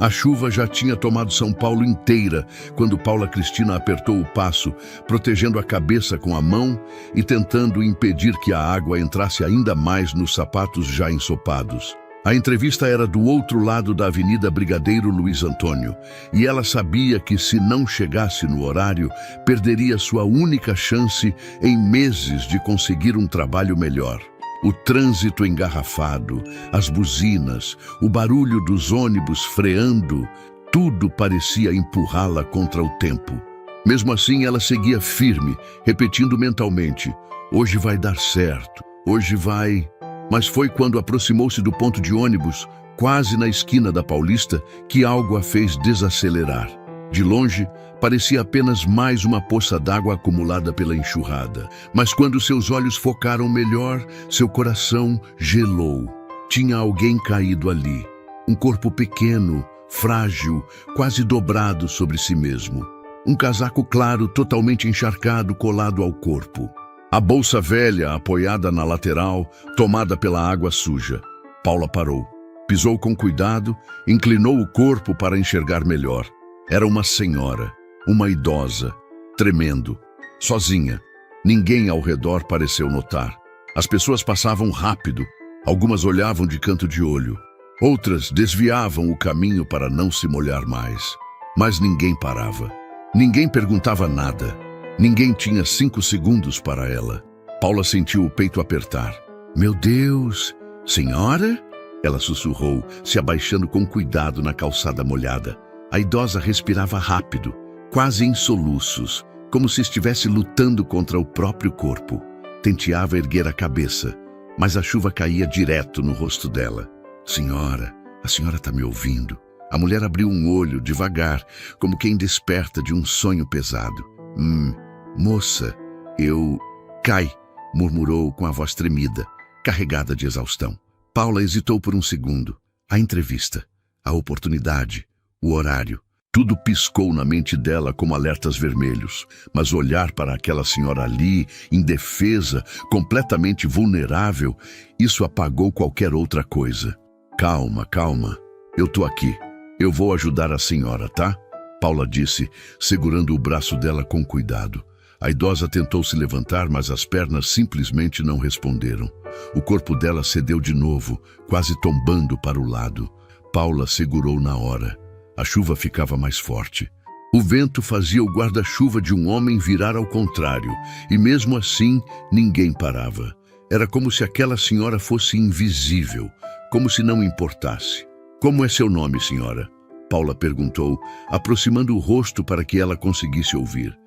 A chuva já tinha tomado São Paulo inteira quando Paula Cristina apertou o passo, protegendo a cabeça com a mão e tentando impedir que a água entrasse ainda mais nos sapatos já ensopados. A entrevista era do outro lado da Avenida Brigadeiro Luiz Antônio, e ela sabia que se não chegasse no horário, perderia sua única chance em meses de conseguir um trabalho melhor. O trânsito engarrafado, as buzinas, o barulho dos ônibus freando, tudo parecia empurrá-la contra o tempo. Mesmo assim, ela seguia firme, repetindo mentalmente: hoje vai dar certo, hoje vai... Mas foi quando aproximou-se do ponto de ônibus, quase na esquina da Paulista, que algo a fez desacelerar. De longe, parecia apenas mais uma poça d'água acumulada pela enxurrada. Mas quando seus olhos focaram melhor, seu coração gelou. Tinha alguém caído ali. Um corpo pequeno, frágil, quase dobrado sobre si mesmo. Um casaco claro, totalmente encharcado, colado ao corpo. A bolsa velha, apoiada na lateral, tomada pela água suja. Paula parou. Pisou com cuidado, inclinou o corpo para enxergar melhor. Era uma senhora, uma idosa, tremendo, sozinha. Ninguém ao redor pareceu notar. As pessoas passavam rápido, algumas olhavam de canto de olho. Outras desviavam o caminho para não se molhar mais. Mas ninguém parava. Ninguém perguntava nada. Ninguém tinha 5 segundos para ela. Paula sentiu o peito apertar. Meu Deus! Senhora? Ela sussurrou, se abaixando com cuidado na calçada molhada. A idosa respirava rápido, quase em soluços, como se estivesse lutando contra o próprio corpo. Tenteava erguer a cabeça, mas a chuva caía direto no rosto dela. Senhora, a senhora está me ouvindo? A mulher abriu um olho, devagar, como quem desperta de um sonho pesado. Moça, eu... Cai, murmurou com a voz tremida, carregada de exaustão. Paula hesitou por um segundo. A entrevista, a oportunidade, o horário, tudo piscou na mente dela como alertas vermelhos. Mas olhar para aquela senhora ali, indefesa, completamente vulnerável, isso apagou qualquer outra coisa. Calma, calma. Eu tô aqui. Eu vou ajudar a senhora, tá? Paula disse, segurando o braço dela com cuidado. A idosa tentou se levantar, mas as pernas simplesmente não responderam. O corpo dela cedeu de novo, quase tombando para o lado. Paula segurou na hora. A chuva ficava mais forte. O vento fazia o guarda-chuva de um homem virar ao contrário, e mesmo assim ninguém parava. Era como se aquela senhora fosse invisível, como se não importasse. Como é seu nome, senhora? Paula perguntou, aproximando o rosto para que ela conseguisse ouvir.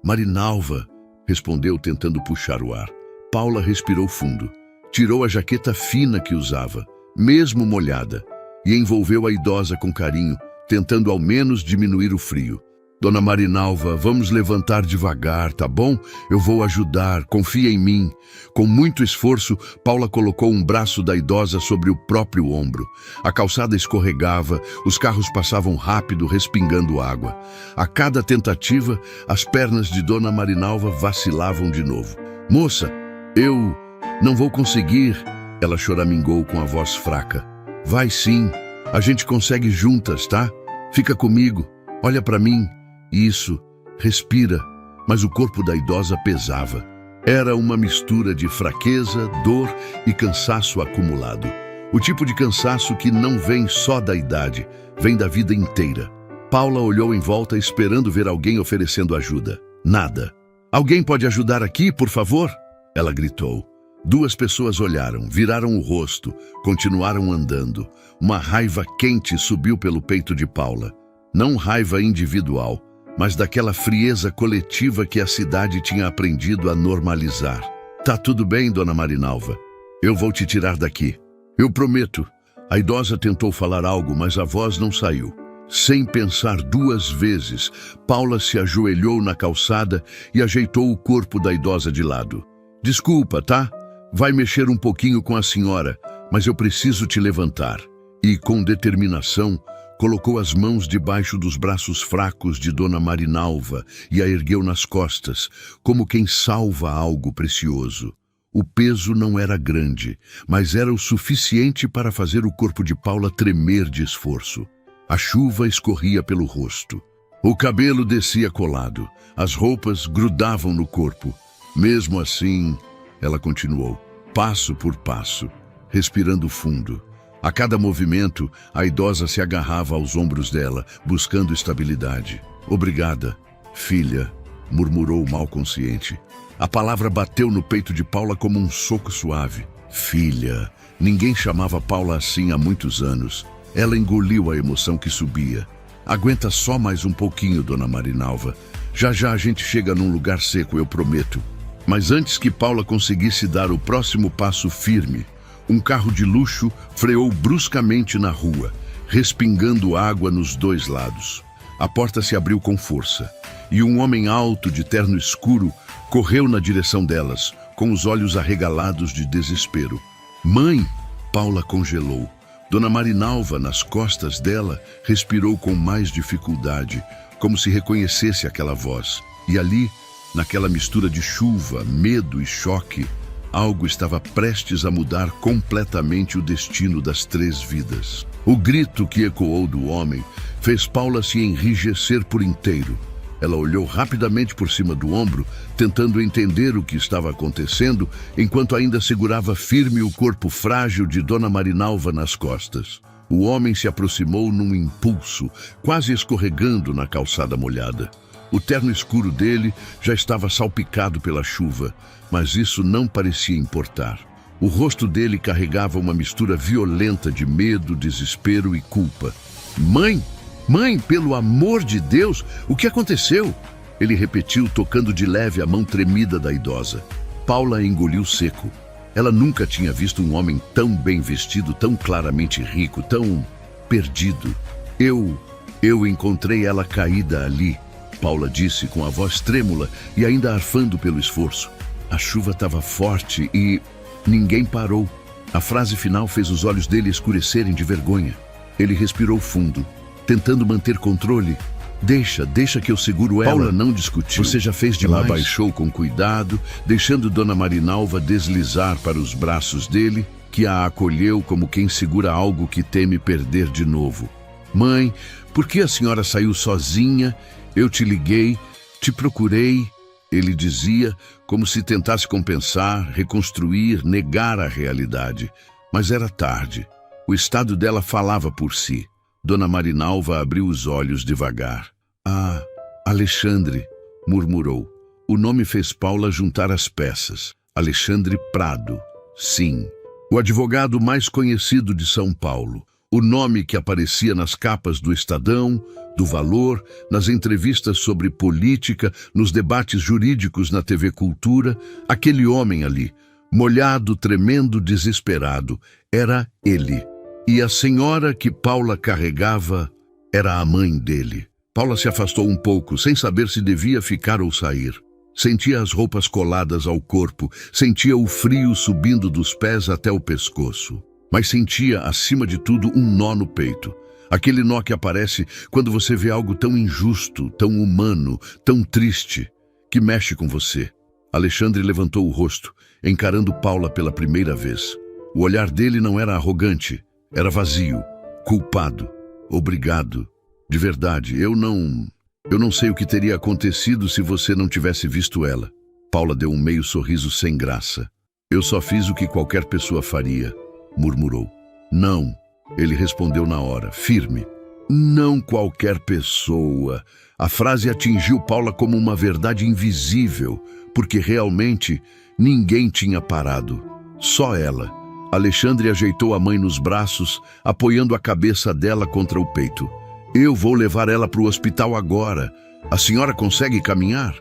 Marinalva, respondeu tentando puxar o ar. Paula respirou fundo, tirou a jaqueta fina que usava, mesmo molhada, e envolveu a idosa com carinho, tentando ao menos diminuir o frio. Dona Marinalva, vamos levantar devagar, tá bom? Eu vou ajudar, confia em mim. Com muito esforço, Paula colocou um braço da idosa sobre o próprio ombro. A calçada escorregava, os carros passavam rápido, respingando água. A cada tentativa, as pernas de Dona Marinalva vacilavam de novo. Moça, eu não vou conseguir, ela choramingou com a voz fraca. Vai sim, a gente consegue juntas, tá? Fica comigo, olha pra mim. Isso, respira, mas o corpo da idosa pesava. Era uma mistura de fraqueza, dor e cansaço acumulado. O tipo de cansaço que não vem só da idade, vem da vida inteira. Paula olhou em volta esperando ver alguém oferecendo ajuda. Nada. Alguém pode ajudar aqui, por favor? Ela gritou. 2 pessoas olharam, viraram o rosto, continuaram andando. Uma raiva quente subiu pelo peito de Paula. Não raiva individual, mas daquela frieza coletiva que a cidade tinha aprendido a normalizar. Tá tudo bem, Dona Marinalva. Eu vou te tirar daqui. Eu prometo. A idosa tentou falar algo, mas a voz não saiu. Sem pensar 2 vezes, Paula se ajoelhou na calçada e ajeitou o corpo da idosa de lado. Desculpa, tá? Vai mexer um pouquinho com a senhora, mas eu preciso te levantar. E, com determinação, colocou as mãos debaixo dos braços fracos de Dona Marinalva e a ergueu nas costas, como quem salva algo precioso. O peso não era grande, mas era o suficiente para fazer o corpo de Paula tremer de esforço. A chuva escorria pelo rosto. O cabelo descia colado, as roupas grudavam no corpo. Mesmo assim, ela continuou, passo por passo, respirando fundo. A cada movimento, a idosa se agarrava aos ombros dela, buscando estabilidade. Obrigada, filha, murmurou mal consciente. A palavra bateu no peito de Paula como um soco suave. Filha. Ninguém chamava Paula assim há muitos anos. Ela engoliu a emoção que subia. Aguenta só mais um pouquinho, dona Marinalva. Já já a gente chega num lugar seco, eu prometo. Mas antes que Paula conseguisse dar o próximo passo firme, um carro de luxo freou bruscamente na rua, respingando água nos dois lados. A porta se abriu com força, e um homem alto de terno escuro correu na direção delas, com os olhos arregalados de desespero. Mãe! Paula congelou. Dona Marinalva, nas costas dela, respirou com mais dificuldade, como se reconhecesse aquela voz. E ali, naquela mistura de chuva, medo e choque, algo estava prestes a mudar completamente o destino das três vidas. O grito que ecoou do homem fez Paula se enrijecer por inteiro. Ela olhou rapidamente por cima do ombro, tentando entender o que estava acontecendo, enquanto ainda segurava firme o corpo frágil de Dona Marinalva nas costas. O homem se aproximou num impulso, quase escorregando na calçada molhada. O terno escuro dele já estava salpicado pela chuva, mas isso não parecia importar. O rosto dele carregava uma mistura violenta de medo, desespero e culpa. Mãe! Mãe, pelo amor de Deus, o que aconteceu? Ele repetiu, tocando de leve a mão tremida da idosa. Paula engoliu seco. Ela nunca tinha visto um homem tão bem vestido, tão claramente rico, tão perdido. Eu encontrei ela caída ali, Paula disse com a voz trêmula e ainda arfando pelo esforço. A chuva estava forte e ninguém parou. A frase final fez os olhos dele escurecerem de vergonha. Ele respirou fundo, tentando manter controle. Deixa que eu seguro ela. Paula não discutiu. Você já fez demais. Ela abaixou com cuidado, deixando Dona Marinalva deslizar para os braços dele, que a acolheu como quem segura algo que teme perder de novo. Mãe, por que a senhora saiu sozinha? Eu te liguei, te procurei, ele dizia, como se tentasse compensar, reconstruir, negar a realidade. Mas era tarde. O estado dela falava por si. Dona Marinalva abriu os olhos devagar. Ah, Alexandre, murmurou. O nome fez Paula juntar as peças. Alexandre Prado. Sim, o advogado mais conhecido de São Paulo. O nome que aparecia nas capas do Estadão, do Valor, nas entrevistas sobre política, nos debates jurídicos na TV Cultura. Aquele homem ali, molhado, tremendo, desesperado, era ele. E a senhora que Paula carregava era a mãe dele. Paula se afastou um pouco, sem saber se devia ficar ou sair. Sentia as roupas coladas ao corpo, sentia o frio subindo dos pés até o pescoço. Mas sentia, acima de tudo, um nó no peito. Aquele nó que aparece quando você vê algo tão injusto, tão humano, tão triste, que mexe com você. Alexandre levantou o rosto, encarando Paula pela primeira vez. O olhar dele não era arrogante. Era vazio, culpado. Obrigado. De verdade, eu não sei o que teria acontecido se você não tivesse visto ela. Paula deu um meio sorriso sem graça. Eu só fiz o que qualquer pessoa faria, murmurou. Não, ele respondeu na hora, firme. Não qualquer pessoa. A frase atingiu Paula como uma verdade invisível, porque realmente ninguém tinha parado. Só ela. Alexandre ajeitou a mãe nos braços, apoiando a cabeça dela contra o peito. Eu vou levar ela para o hospital agora. A senhora consegue caminhar?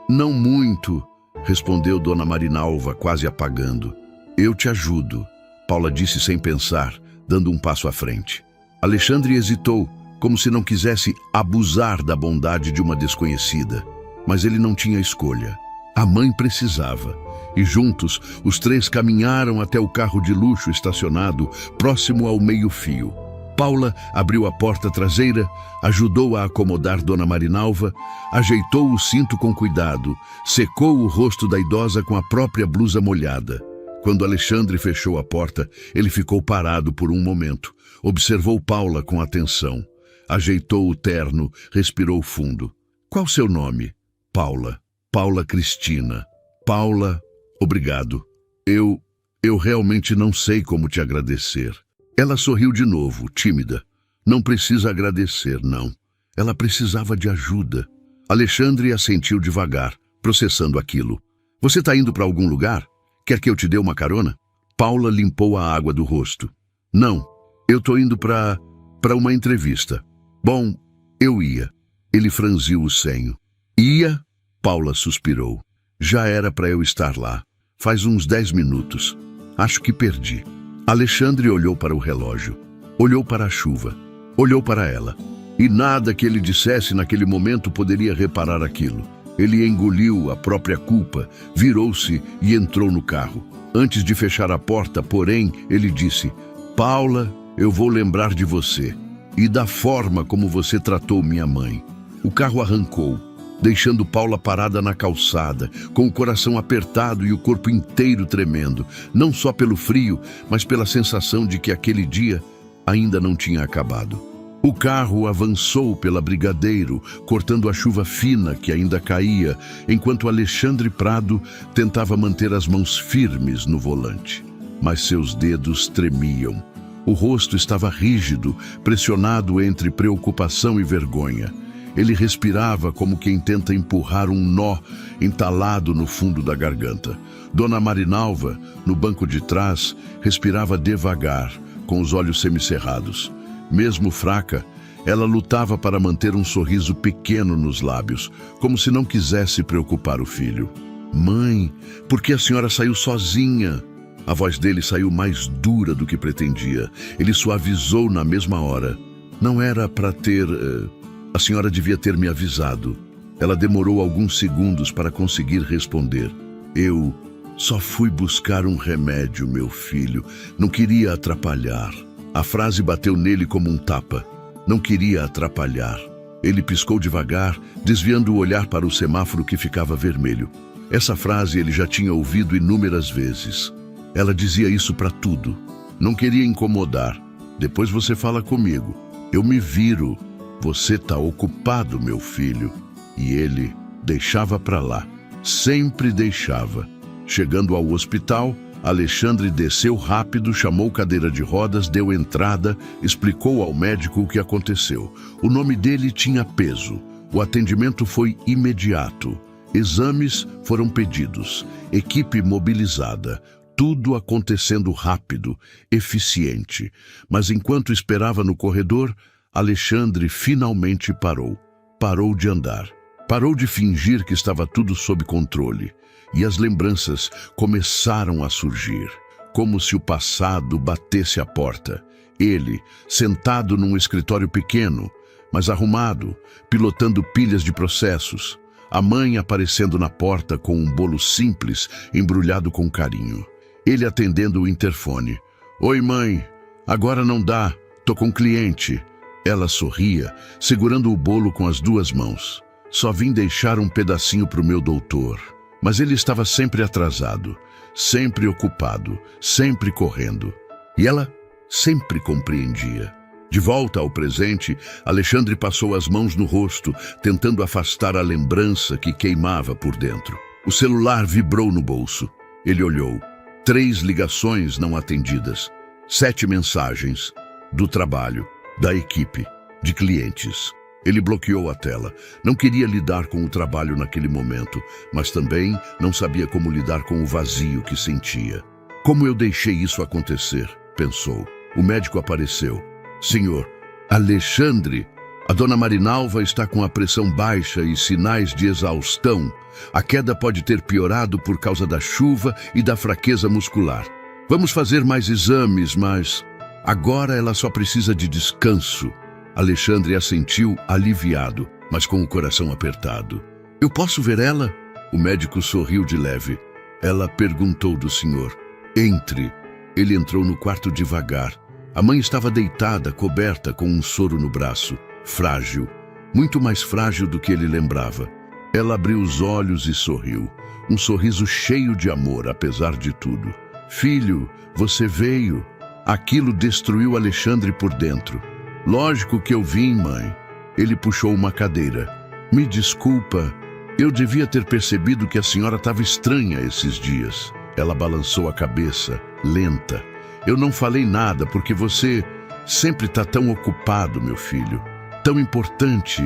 Não muito, respondeu Dona Marinalva, quase apagando. Eu te ajudo, Paula disse sem pensar, dando um passo à frente. Alexandre hesitou, como se não quisesse abusar da bondade de uma desconhecida. Mas ele não tinha escolha. A mãe precisava. E juntos, os três caminharam até o carro de luxo estacionado, próximo ao meio-fio. Paula abriu a porta traseira, ajudou a acomodar Dona Marinalva, ajeitou o cinto com cuidado, secou o rosto da idosa com a própria blusa molhada. Quando Alexandre fechou a porta, ele ficou parado por um momento. Observou Paula com atenção. Ajeitou o terno, respirou fundo. Qual seu nome? Paula. Paula Cristina. Paula, obrigado. Eu realmente não sei como te agradecer. Ela sorriu de novo, tímida. Não precisa agradecer, não. Ela precisava de ajuda. Alexandre assentiu devagar, processando aquilo. Você está indo para algum lugar? Quer que eu te dê uma carona? Paula limpou a água do rosto. Não, eu estou indo para uma entrevista. Bom, eu ia. Ele franziu o senho. Ia? Paula suspirou. Já era para eu estar lá. Faz uns 10 minutos. Acho que perdi. Alexandre olhou para o relógio. Olhou para a chuva. Olhou para ela. E nada que ele dissesse naquele momento poderia reparar aquilo. Ele engoliu a própria culpa, virou-se e entrou no carro. Antes de fechar a porta, porém, ele disse: Paula, eu vou lembrar de você e da forma como você tratou minha mãe. O carro arrancou, deixando Paula parada na calçada, com o coração apertado e o corpo inteiro tremendo, não só pelo frio, mas pela sensação de que aquele dia ainda não tinha acabado. O carro avançou pela Brigadeiro, cortando a chuva fina que ainda caía, enquanto Alexandre Prado tentava manter as mãos firmes no volante. Mas seus dedos tremiam. O rosto estava rígido, pressionado entre preocupação e vergonha. Ele respirava como quem tenta empurrar um nó entalado no fundo da garganta. Dona Marinalva, no banco de trás, respirava devagar, com os olhos semicerrados. Mesmo fraca, ela lutava para manter um sorriso pequeno nos lábios, como se não quisesse preocupar o filho. Mãe, por que a senhora saiu sozinha? A voz dele saiu mais dura do que pretendia. Ele suavizou na mesma hora. Não era para ter... A senhora devia ter me avisado. Ela demorou alguns segundos para conseguir responder. Eu só fui buscar um remédio, meu filho. Não queria atrapalhar. A frase bateu nele como um tapa. Não queria atrapalhar. Ele piscou devagar, desviando o olhar para o semáforo que ficava vermelho. Essa frase ele já tinha ouvido inúmeras vezes. Ela dizia isso para tudo. Não queria incomodar. Depois você fala comigo. Eu me viro. Você está ocupado, meu filho. E ele deixava para lá. Sempre deixava. Chegando ao hospital, Alexandre desceu rápido, chamou cadeira de rodas, deu entrada, explicou ao médico o que aconteceu. O nome dele tinha peso. O atendimento foi imediato. Exames foram pedidos. Equipe mobilizada. Tudo acontecendo rápido, eficiente. Mas enquanto esperava no corredor, Alexandre finalmente parou. Parou de andar. Parou de fingir que estava tudo sob controle. E as lembranças começaram a surgir, como se o passado batesse à porta. Ele, sentado num escritório pequeno, mas arrumado, pilotando pilhas de processos. A mãe aparecendo na porta com um bolo simples, embrulhado com carinho. Ele atendendo o interfone. Oi, mãe. Agora não dá. Tô com cliente. Ela sorria, segurando o bolo com as duas mãos. Só vim deixar um pedacinho pro meu doutor. Mas ele estava sempre atrasado, sempre ocupado, sempre correndo. E ela sempre compreendia. De volta ao presente, Alexandre passou as mãos no rosto, tentando afastar a lembrança que queimava por dentro. O celular vibrou no bolso. Ele olhou. 3 ligações não atendidas. 7 mensagens. Do trabalho, da equipe, de clientes. Ele bloqueou a tela. Não queria lidar com o trabalho naquele momento, mas também não sabia como lidar com o vazio que sentia. Como eu deixei isso acontecer? Pensou. O médico apareceu. Senhor, Alexandre, a dona Marinalva está com a pressão baixa e sinais de exaustão. A queda pode ter piorado por causa da chuva e da fraqueza muscular. Vamos fazer mais exames, mas agora ela só precisa de descanso. Alexandre assentiu aliviado, mas com o coração apertado. Eu posso ver ela? O médico sorriu de leve. Ela perguntou do senhor. Entre. Ele entrou no quarto devagar, A mãe estava deitada, coberta com um soro no braço, frágil, muito mais frágil do que ele lembrava. Ela abriu os olhos e sorriu, um sorriso cheio de amor, apesar de tudo. Filho, você veio. Aquilo destruiu Alexandre por dentro. Lógico que eu vim, mãe. Ele puxou uma cadeira. Me desculpa, eu devia ter percebido que a senhora estava estranha esses dias. Ela balançou a cabeça, lenta. Eu não falei nada porque você sempre está tão ocupado, meu filho. Tão importante,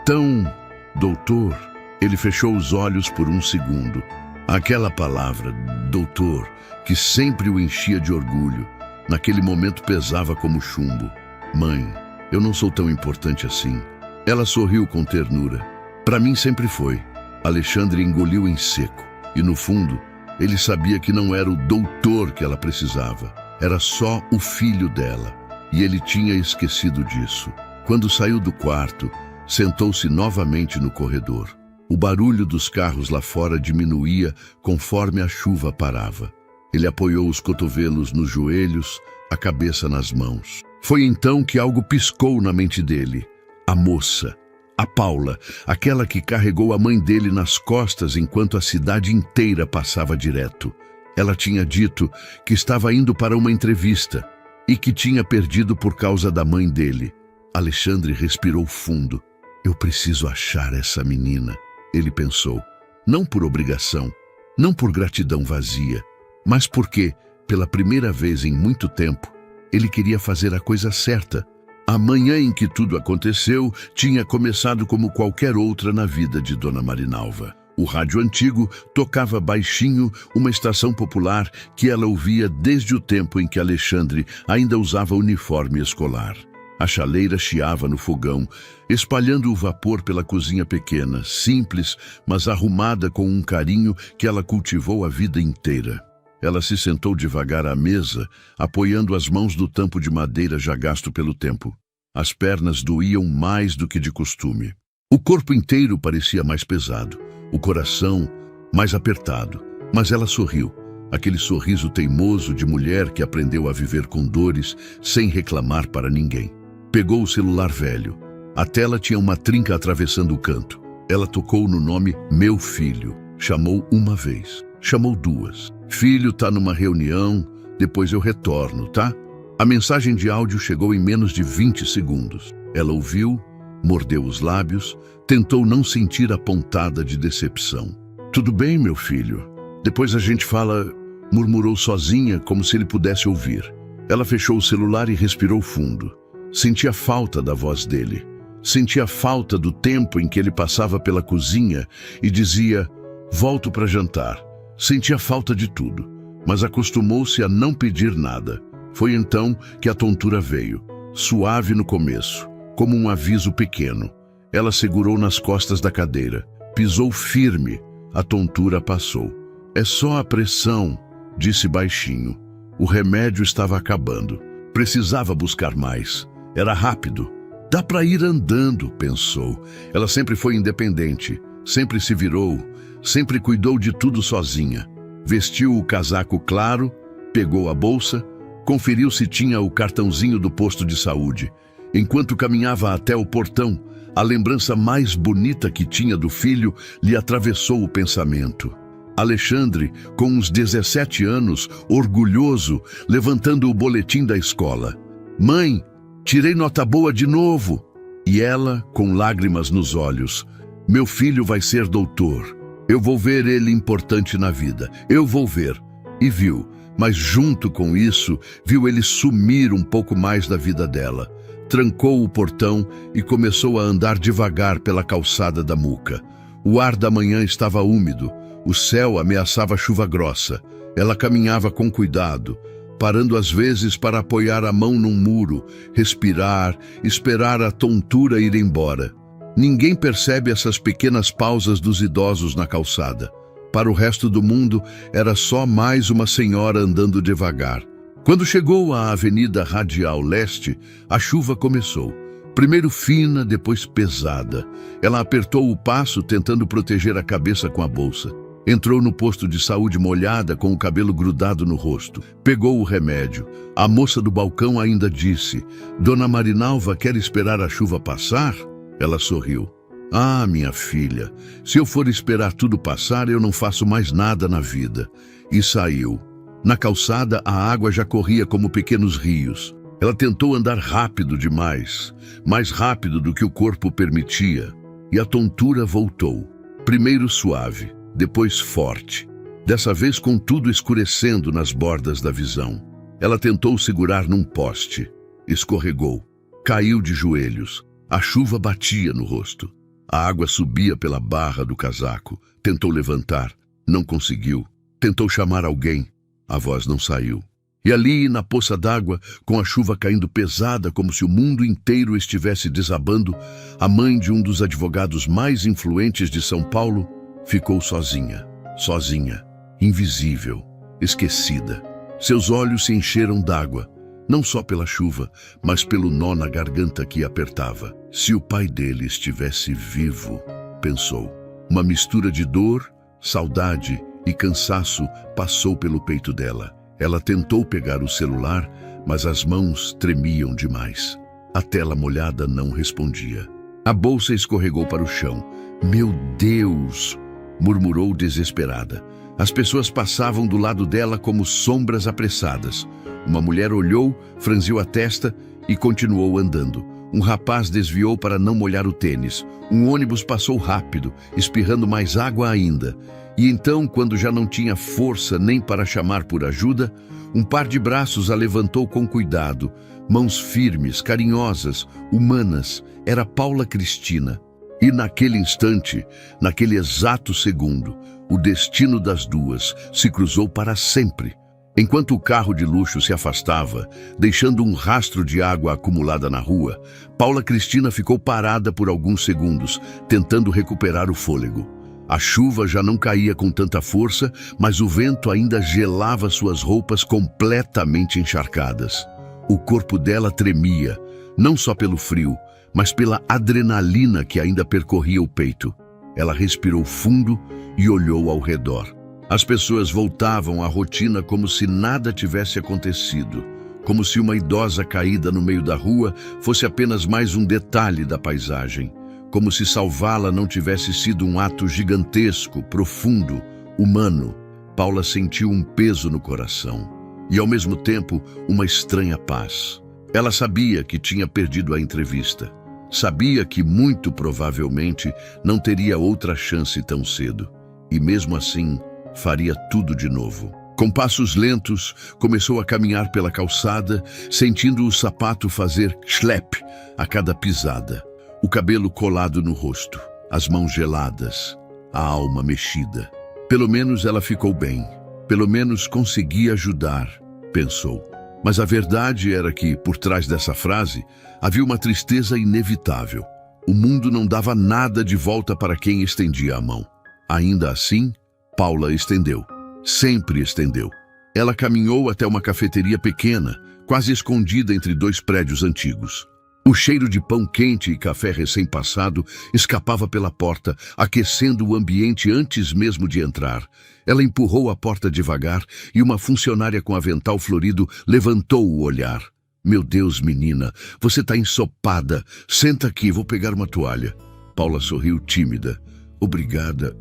tão... Doutor, ele fechou os olhos por um segundo. Aquela palavra, doutor, que sempre o enchia de orgulho, naquele momento pesava como chumbo. Mãe, eu não sou tão importante assim. Ela sorriu com ternura. Para mim sempre foi. Alexandre engoliu em seco. E no fundo, ele sabia que não era o doutor que ela precisava. Era só o filho dela. E ele tinha esquecido disso. Quando saiu do quarto, sentou-se novamente no corredor. O barulho dos carros lá fora diminuía conforme a chuva parava. Ele apoiou os cotovelos nos joelhos, a cabeça nas mãos. Foi então que algo piscou na mente dele. A moça, a Paula, aquela que carregou a mãe dele nas costas enquanto a cidade inteira passava direto. Ela tinha dito que estava indo para uma entrevista e que tinha perdido por causa da mãe dele. Alexandre respirou fundo. Eu preciso achar essa menina, ele pensou. Não por obrigação, não por gratidão vazia, mas porque, pela primeira vez em muito tempo, ele queria fazer a coisa certa. A manhã em que tudo aconteceu tinha começado como qualquer outra na vida de Dona Marinalva. O rádio antigo tocava baixinho uma estação popular que ela ouvia desde o tempo em que Alexandre ainda usava uniforme escolar. A chaleira chiava no fogão, espalhando o vapor pela cozinha pequena, simples, mas arrumada com um carinho que ela cultivou a vida inteira. Ela se sentou devagar à mesa, apoiando as mãos no tampo de madeira já gasto pelo tempo. As pernas doíam mais do que de costume. O corpo inteiro parecia mais pesado, o coração mais apertado. Mas ela sorriu, aquele sorriso teimoso de mulher que aprendeu a viver com dores sem reclamar para ninguém. Pegou o celular velho. A tela tinha uma trinca atravessando o canto. Ela tocou no nome Meu Filho. Chamou uma vez. Chamou duas. Filho, tá numa reunião, depois eu retorno, tá? A mensagem de áudio chegou em menos de 20 segundos. Ela ouviu, mordeu os lábios, tentou não sentir a pontada de decepção. Tudo bem, meu filho. Depois a gente fala, murmurou sozinha, como se ele pudesse ouvir. Ela fechou o celular e respirou fundo. Sentia falta da voz dele. Sentia falta do tempo em que ele passava pela cozinha e dizia, volto para jantar. Sentia falta de tudo, mas acostumou-se a não pedir nada. Foi então que a tontura veio, suave no começo, como um aviso pequeno. Ela segurou nas costas da cadeira, pisou firme. A tontura passou. É só a pressão, disse baixinho. O remédio estava acabando. Precisava buscar mais. Era rápido. Dá para ir andando, pensou. Ela sempre foi independente, sempre se virou, sempre cuidou de tudo sozinha. Vestiu o casaco claro, pegou a bolsa, conferiu se tinha o cartãozinho do posto de saúde. Enquanto caminhava até o portão, a lembrança mais bonita que tinha do filho lhe atravessou o pensamento. Alexandre, com uns 17 anos, orgulhoso, levantando o boletim da escola. Mãe, tirei nota boa de novo. E ela, com lágrimas nos olhos. Meu filho vai ser doutor. Eu vou ver ele importante na vida. Eu vou ver. E viu, mas junto com isso, viu ele sumir um pouco mais da vida dela. Trancou o portão e começou a andar devagar pela calçada da Muca. O ar da manhã estava úmido. O céu ameaçava chuva grossa. Ela caminhava com cuidado, parando às vezes para apoiar a mão num muro, respirar, esperar a tontura ir embora. Ninguém percebe essas pequenas pausas dos idosos na calçada. Para o resto do mundo, era só mais uma senhora andando devagar. Quando chegou à Avenida Radial Leste, a chuva começou. Primeiro fina, depois pesada. Ela apertou o passo, tentando proteger a cabeça com a bolsa. Entrou no posto de saúde molhada, com o cabelo grudado no rosto. Pegou o remédio. A moça do balcão ainda disse: Dona Marinalva quer esperar a chuva passar? Ela sorriu. Ah, minha filha, se eu for esperar tudo passar, eu não faço mais nada na vida. E saiu. Na calçada, a água já corria como pequenos rios. Ela tentou andar rápido demais, mais rápido do que o corpo permitia. E a tontura voltou. Primeiro suave, depois forte. Dessa vez com tudo escurecendo nas bordas da visão. Ela tentou segurar num poste. Escorregou. Caiu de joelhos. A chuva batia no rosto. A água subia pela barra do casaco. Tentou levantar. Não conseguiu. Tentou chamar alguém. A voz não saiu. E ali, na poça d'água, com a chuva caindo pesada como se o mundo inteiro estivesse desabando, a mãe de um dos advogados mais influentes de São Paulo ficou sozinha. Sozinha. Invisível. Esquecida. Seus olhos se encheram d'água. Não só pela chuva, mas pelo nó na garganta que apertava. Se o pai dele estivesse vivo, pensou. Uma mistura de dor, saudade e cansaço passou pelo peito dela. Ela tentou pegar o celular, mas as mãos tremiam demais. A tela molhada não respondia. A bolsa escorregou para o chão. Meu Deus! Murmurou desesperada. As pessoas passavam do lado dela como sombras apressadas. Uma mulher olhou, franziu a testa e continuou andando. Um rapaz desviou para não molhar o tênis. Um ônibus passou rápido, espirrando mais água ainda. E então, quando já não tinha força nem para chamar por ajuda, um par de braços a levantou com cuidado. Mãos firmes, carinhosas, humanas. Era Paula Cristina. E naquele instante, naquele exato segundo, o destino das duas se cruzou para sempre. Enquanto o carro de luxo se afastava, deixando um rastro de água acumulada na rua, Paula Cristina ficou parada por alguns segundos, tentando recuperar o fôlego. A chuva já não caía com tanta força, mas o vento ainda gelava suas roupas completamente encharcadas. O corpo dela tremia, não só pelo frio, mas pela adrenalina que ainda percorria o peito. Ela respirou fundo e olhou ao redor. As pessoas voltavam à rotina como se nada tivesse acontecido, como se uma idosa caída no meio da rua fosse apenas mais um detalhe da paisagem, como se salvá-la não tivesse sido um ato gigantesco, profundo, humano. Paula sentiu um peso no coração e, ao mesmo tempo, uma estranha paz. Ela sabia que tinha perdido a entrevista. Sabia que, muito provavelmente, não teria outra chance tão cedo. E, mesmo assim, faria tudo de novo. Com passos lentos, começou a caminhar pela calçada, sentindo o sapato fazer schlep a cada pisada. O cabelo colado no rosto, as mãos geladas, a alma mexida. Pelo menos ela ficou bem. Pelo menos conseguia ajudar, pensou. Mas a verdade era que, por trás dessa frase, havia uma tristeza inevitável. O mundo não dava nada de volta para quem estendia a mão. Ainda assim, Paula estendeu. Sempre estendeu. Ela caminhou até uma cafeteria pequena, quase escondida entre dois prédios antigos. O cheiro de pão quente e café recém-passado escapava pela porta, aquecendo o ambiente antes mesmo de entrar. Ela empurrou a porta devagar e uma funcionária com avental florido levantou o olhar. Meu Deus, menina, você está ensopada. Senta aqui, vou pegar uma toalha. Paula sorriu tímida. Obrigada,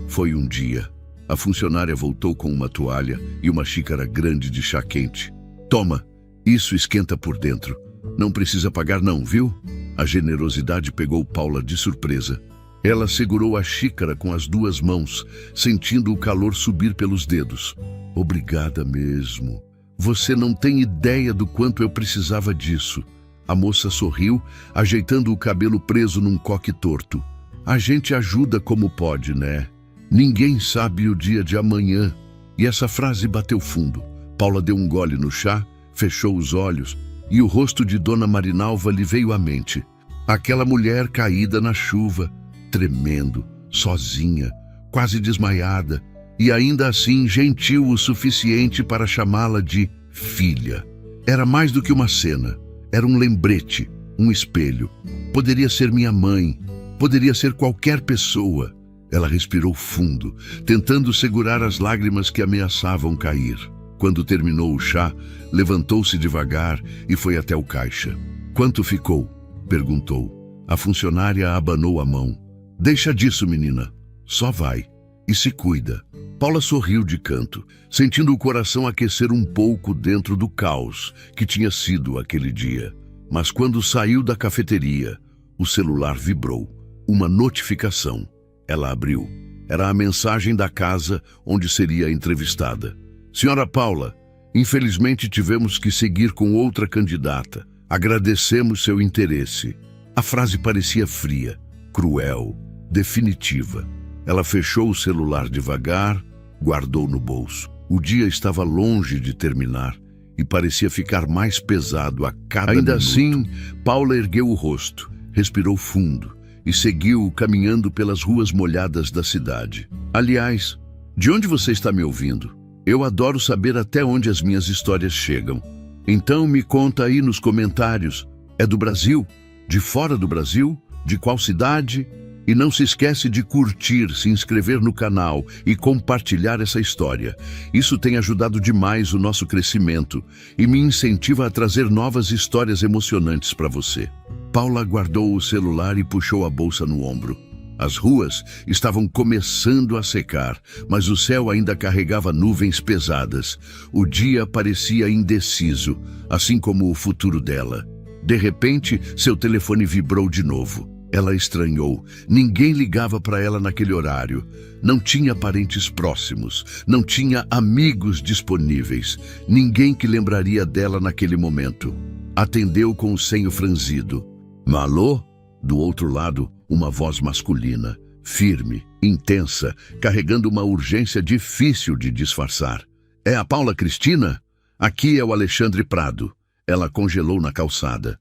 foi um dia. A funcionária voltou com uma toalha e uma xícara grande de chá quente. Toma, isso esquenta por dentro. Não precisa pagar não, viu? A generosidade pegou Paula de surpresa. Ela segurou a xícara com as duas mãos, sentindo o calor subir pelos dedos. Obrigada mesmo. Você não tem ideia do quanto eu precisava disso. A moça sorriu, ajeitando o cabelo preso num coque torto. A gente ajuda como pode, né? Ninguém sabe o dia de amanhã. E essa frase bateu fundo. Paula deu um gole no chá, fechou os olhos e o rosto de Dona Marinalva lhe veio à mente. Aquela mulher caída na chuva, tremendo, sozinha, quase desmaiada, e ainda assim gentil o suficiente para chamá-la de filha. Era mais do que uma cena, era um lembrete, um espelho. Poderia ser minha mãe, poderia ser qualquer pessoa. Ela respirou fundo, tentando segurar as lágrimas que ameaçavam cair. Quando terminou o chá, levantou-se devagar e foi até o caixa. "Quanto ficou?" perguntou. A funcionária abanou a mão. "Deixa disso, menina. Só vai. E se cuida." Paula sorriu de canto, sentindo o coração aquecer um pouco dentro do caos que tinha sido aquele dia. Mas quando saiu da cafeteria, o celular vibrou. Uma notificação. Ela abriu. Era a mensagem da casa onde seria entrevistada. "Senhora Paula, infelizmente tivemos que seguir com outra candidata. Agradecemos seu interesse." A frase parecia fria, cruel, definitiva. Ela fechou o celular devagar, guardou no bolso. O dia estava longe de terminar e parecia ficar mais pesado a cada minuto. Ainda assim, Paula ergueu o rosto, respirou fundo e seguiu caminhando pelas ruas molhadas da cidade. "Aliás, de onde você está me ouvindo? Eu adoro saber até onde as minhas histórias chegam. Então me conta aí nos comentários. É do Brasil? De fora do Brasil? De qual cidade? E não se esquece de curtir, se inscrever no canal e compartilhar essa história. Isso tem ajudado demais o nosso crescimento e me incentiva a trazer novas histórias emocionantes para você." Paula guardou o celular e puxou a bolsa no ombro. As ruas estavam começando a secar, mas o céu ainda carregava nuvens pesadas. O dia parecia indeciso, assim como o futuro dela. De repente, seu telefone vibrou de novo. Ela estranhou. Ninguém ligava para ela naquele horário. Não tinha parentes próximos. Não tinha amigos disponíveis. Ninguém que lembraria dela naquele momento. Atendeu com o senho franzido. "Alô?" Do outro lado, uma voz masculina, firme, intensa, carregando uma urgência difícil de disfarçar. "É a Paula Cristina? Aqui é o Alexandre Prado." Ela congelou na calçada.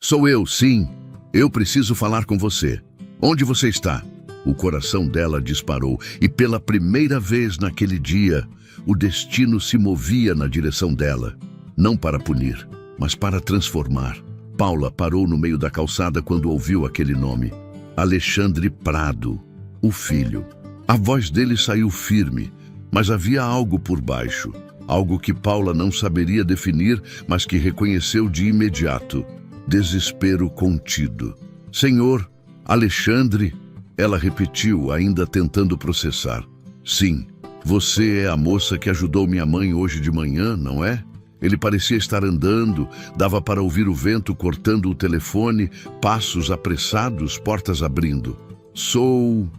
Sou eu, sim. Eu preciso falar com você. Onde você está?" O coração dela disparou e pela primeira vez naquele dia, o destino se movia na direção dela. Não para punir, mas para transformar. Paula parou no meio da calçada quando ouviu aquele nome. Alexandre Prado, o filho. A voz dele saiu firme, mas havia algo por baixo. Algo que Paula não saberia definir, mas que reconheceu de imediato. Desespero contido. "Senhor, Alexandre?" Ela repetiu, ainda tentando processar. "Sim, você é a moça que ajudou minha mãe hoje de manhã, não é?" Ele parecia estar andando, dava para ouvir o vento cortando o telefone, passos apressados, portas abrindo. Sou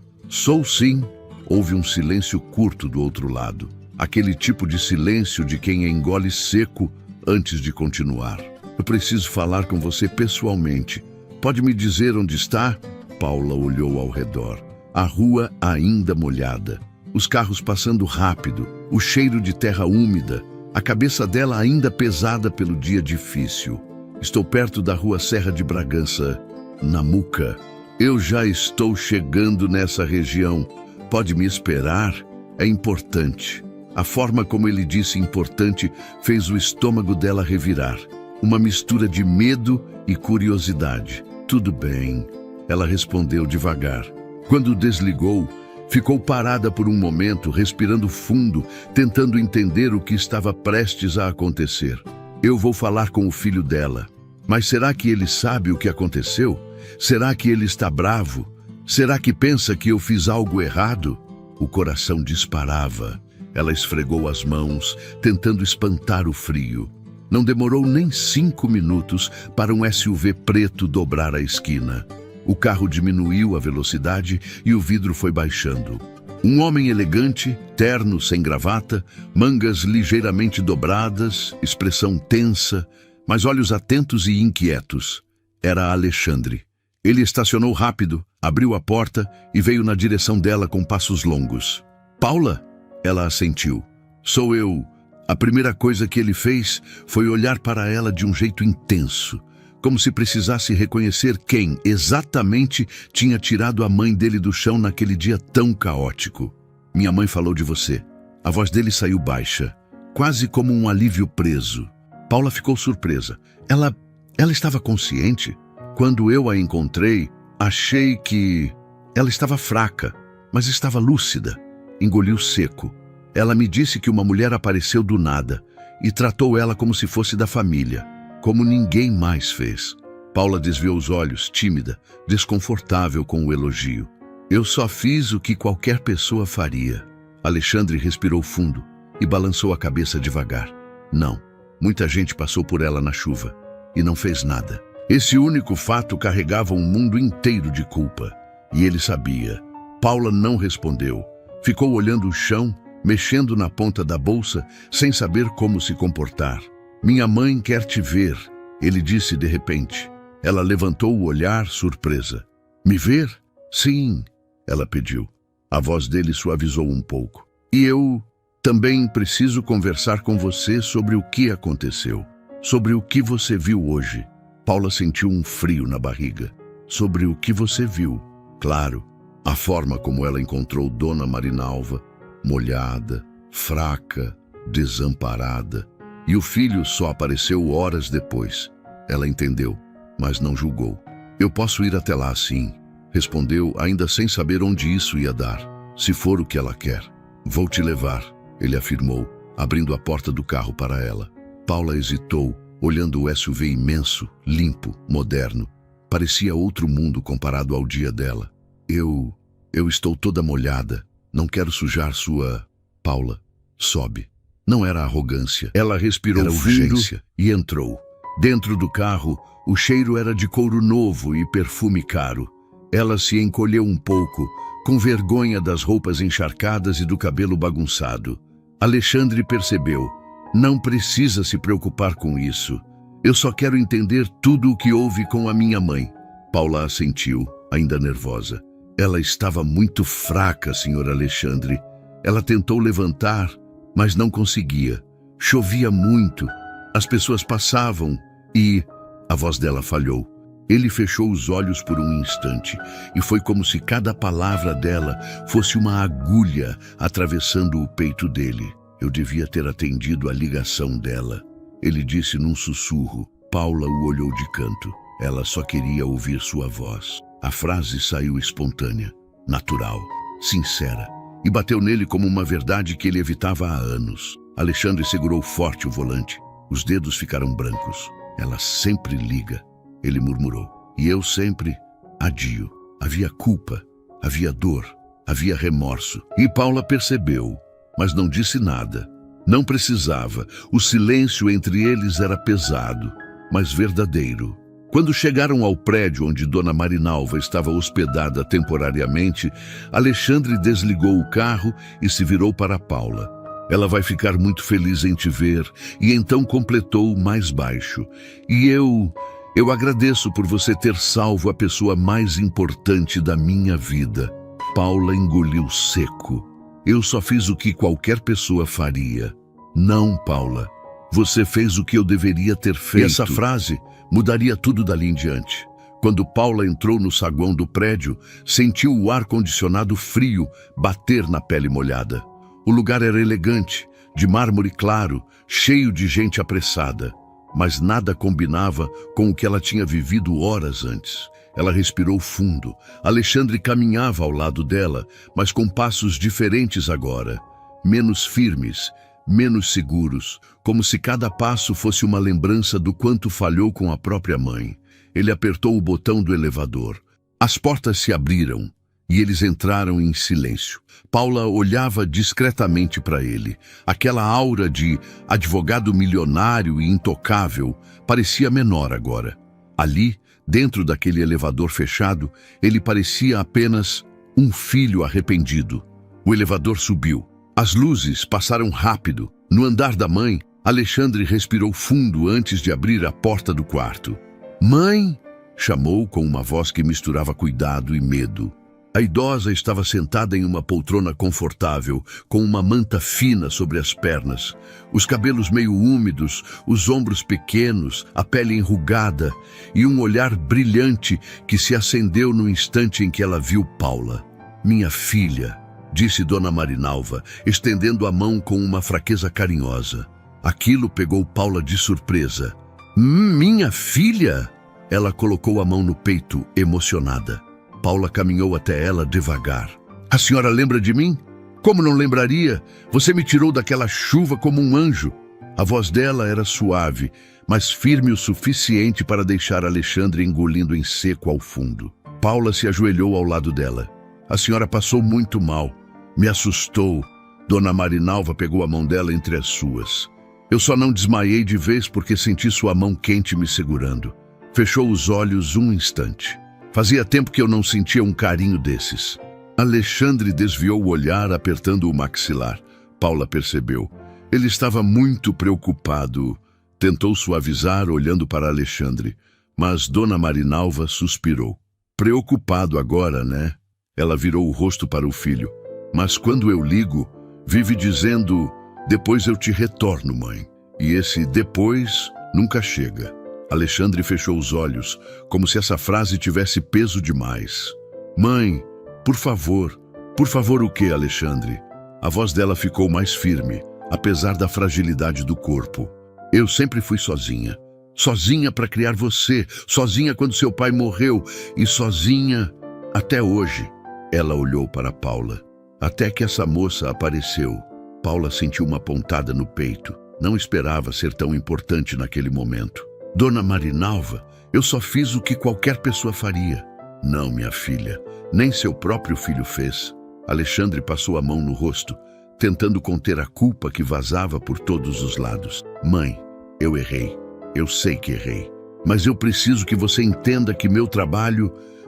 sim." Houve um silêncio curto do outro lado. Aquele tipo de silêncio de quem engole seco antes de continuar. "Eu preciso falar com você pessoalmente. Pode me dizer onde está?" Paula olhou ao redor. A rua ainda molhada. Os carros passando rápido. O cheiro de terra úmida. A cabeça dela ainda pesada pelo dia difícil. "Estou perto da rua Serra de Bragança, Namuca. Eu já estou chegando nessa região. Pode me esperar? É importante." A forma como ele disse importante fez o estômago dela revirar. Uma mistura de medo e curiosidade. "Tudo bem," ela respondeu devagar. Quando desligou, ficou parada por um momento, respirando fundo, tentando entender o que estava prestes a acontecer. "Eu vou falar com o filho dela. Mas será que ele sabe o que aconteceu? Será que ele está bravo? Será que pensa que eu fiz algo errado?" O coração disparava. Ela esfregou as mãos, tentando espantar o frio. Não demorou nem 5 minutos para um SUV preto dobrar a esquina. O carro diminuiu a velocidade e o vidro foi baixando. Um homem elegante, terno sem gravata, mangas ligeiramente dobradas, expressão tensa, mas olhos atentos e inquietos. Era Alexandre. Ele estacionou rápido, abriu a porta e veio na direção dela com passos longos. "Paula?" Ela assentiu. "Sou eu." A primeira coisa que ele fez foi olhar para ela de um jeito intenso, como se precisasse reconhecer quem exatamente tinha tirado a mãe dele do chão naquele dia tão caótico. "Minha mãe falou de você." A voz dele saiu baixa, quase como um alívio preso. Paula ficou surpresa. Ela estava consciente? Quando eu a encontrei, achei que ela estava fraca, mas estava lúcida. Engoliu seco. Ela me disse que uma mulher apareceu do nada e tratou ela como se fosse da família, como ninguém mais fez. Paula desviou os olhos, tímida, desconfortável com o elogio. Eu só fiz o que qualquer pessoa faria. Alexandre respirou fundo e balançou a cabeça devagar. Não, muita gente passou por ela na chuva e não fez nada. Esse único fato carregava um mundo inteiro de culpa. E ele sabia. Paula não respondeu. Ficou olhando o chão, mexendo na ponta da bolsa, sem saber como se comportar. Minha mãe quer te ver, ele disse de repente. Ela levantou o olhar, surpresa. Me ver? Sim, ela pediu. A voz dele suavizou um pouco. E eu também preciso conversar com você sobre o que aconteceu. Sobre o que você viu hoje. Paula sentiu um frio na barriga. Sobre o que você viu. Claro, a forma como ela encontrou Dona Marinalva, molhada, fraca, desamparada. E o filho só apareceu horas depois. Ela entendeu, mas não julgou. Eu posso ir até lá, sim, respondeu, ainda sem saber onde isso ia dar. Se for o que ela quer. Vou te levar, ele afirmou, abrindo a porta do carro para ela. Paula hesitou, olhando o SUV imenso, limpo, moderno. Parecia outro mundo comparado ao dia dela. Eu estou toda molhada. Não quero sujar sua... Paula, sobe. Não era arrogância. Ela respirou fundo e entrou. Dentro do carro, o cheiro era de couro novo e perfume caro. Ela se encolheu um pouco, com vergonha das roupas encharcadas e do cabelo bagunçado. Alexandre percebeu. Não precisa se preocupar com isso. Eu só quero entender tudo o que houve com a minha mãe. Paula assentiu, ainda nervosa. Ela estava muito fraca, Sr. Alexandre. Ela tentou levantar, mas não conseguia. Chovia muito. As pessoas passavam e... A voz dela falhou. Ele fechou os olhos por um instante e foi como se cada palavra dela fosse uma agulha atravessando o peito dele. Eu devia ter atendido a ligação dela. Ele disse num sussurro. Paula o olhou de canto. Ela só queria ouvir sua voz. A frase saiu espontânea, natural, sincera, e bateu nele como uma verdade que ele evitava há anos. Alexandre segurou forte o volante. Os dedos ficaram brancos. Ela sempre liga, ele murmurou. E eu sempre adio. Havia culpa, havia dor, havia remorso. E Paula percebeu, mas não disse nada. Não precisava. O silêncio entre eles era pesado, mas verdadeiro. Quando chegaram ao prédio onde Dona Marinalva estava hospedada temporariamente, Alexandre desligou o carro e se virou para Paula. Ela vai ficar muito feliz em te ver, e então completou mais baixo. E eu agradeço por você ter salvo a pessoa mais importante da minha vida. Paula engoliu seco. Eu só fiz o que qualquer pessoa faria. Não, Paula. Você fez o que eu deveria ter feito. E essa frase mudaria tudo dali em diante. Quando Paula entrou no saguão do prédio, sentiu o ar-condicionado frio bater na pele molhada. O lugar era elegante, de mármore claro, cheio de gente apressada. Mas nada combinava com o que ela tinha vivido horas antes. Ela respirou fundo. Alexandre caminhava ao lado dela, mas com passos diferentes agora. Menos firmes, menos seguros, como se cada passo fosse uma lembrança do quanto falhou com a própria mãe. Ele apertou o botão do elevador. As portas se abriram e eles entraram em silêncio. Paula olhava discretamente para ele. Aquela aura de advogado milionário e intocável parecia menor agora. Ali, dentro daquele elevador fechado, ele parecia apenas um filho arrependido. O elevador subiu. As luzes passaram rápido. No andar da mãe, Alexandre respirou fundo antes de abrir a porta do quarto. Mãe! Chamou com uma voz que misturava cuidado e medo. A idosa estava sentada em uma poltrona confortável, com uma manta fina sobre as pernas, os cabelos meio úmidos, os ombros pequenos, a pele enrugada e um olhar brilhante que se acendeu no instante em que ela viu Paula. Minha filha, disse Dona Marinalva, estendendo a mão com uma fraqueza carinhosa. Aquilo pegou Paula de surpresa. Minha filha? Ela colocou a mão no peito, emocionada. Paula caminhou até ela devagar. A senhora lembra de mim? Como não lembraria? Você me tirou daquela chuva como um anjo. A voz dela era suave, mas firme o suficiente para deixar Alexandre engolindo em seco ao fundo. Paula se ajoelhou ao lado dela. A senhora passou muito mal. Me assustou. Dona Marinalva pegou a mão dela entre as suas. Eu só não desmaiei de vez porque senti sua mão quente me segurando. Fechou os olhos um instante. Fazia tempo que eu não sentia um carinho desses. Alexandre desviou o olhar, apertando o maxilar. Paula percebeu. Ele estava muito preocupado. Tentou suavizar, olhando para Alexandre. Mas Dona Marinalva suspirou. Preocupado agora, né? Ela virou o rosto para o filho. Mas quando eu ligo, vive dizendo, depois eu te retorno, mãe. E esse depois nunca chega. Alexandre fechou os olhos, como se essa frase tivesse peso demais. Mãe, por favor o quê, Alexandre? A voz dela ficou mais firme, apesar da fragilidade do corpo. Eu sempre fui sozinha. Sozinha para criar você, sozinha quando seu pai morreu e sozinha até hoje. Ela olhou para Paula. Até que essa moça apareceu. Paula sentiu uma pontada no peito. Não esperava ser tão importante naquele momento. Dona Marinalva, eu só fiz o que qualquer pessoa faria. Não, minha filha, nem seu próprio filho fez. Alexandre passou a mão no rosto, tentando conter a culpa que vazava por todos os lados. Mãe, eu errei. Eu sei que errei. Mas eu preciso que você entenda que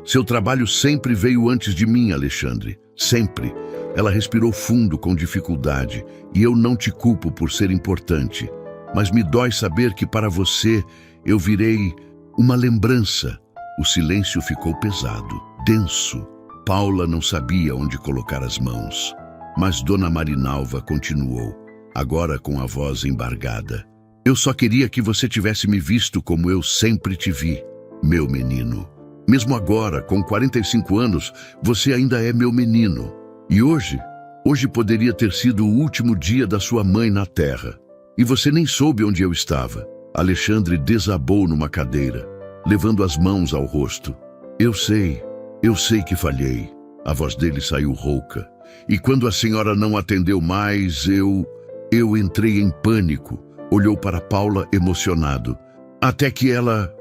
seu trabalho sempre veio antes de mim, Alexandre. Sempre. Ela respirou fundo com dificuldade. E eu não te culpo por ser importante. Mas me dói saber que para você eu virei uma lembrança. O silêncio ficou pesado, denso. Paula não sabia onde colocar as mãos. Mas Dona Marinalva continuou, agora com a voz embargada. Eu só queria que você tivesse me visto como eu sempre te vi, meu menino. Mesmo agora, com 45 anos, você ainda é meu menino. E hoje poderia ter sido o último dia da sua mãe na terra. E você nem soube onde eu estava. Alexandre desabou numa cadeira, levando as mãos ao rosto. Eu sei que falhei. A voz dele saiu rouca. E quando a senhora não atendeu mais, eu entrei em pânico. Olhou para Paula emocionado. Até que ela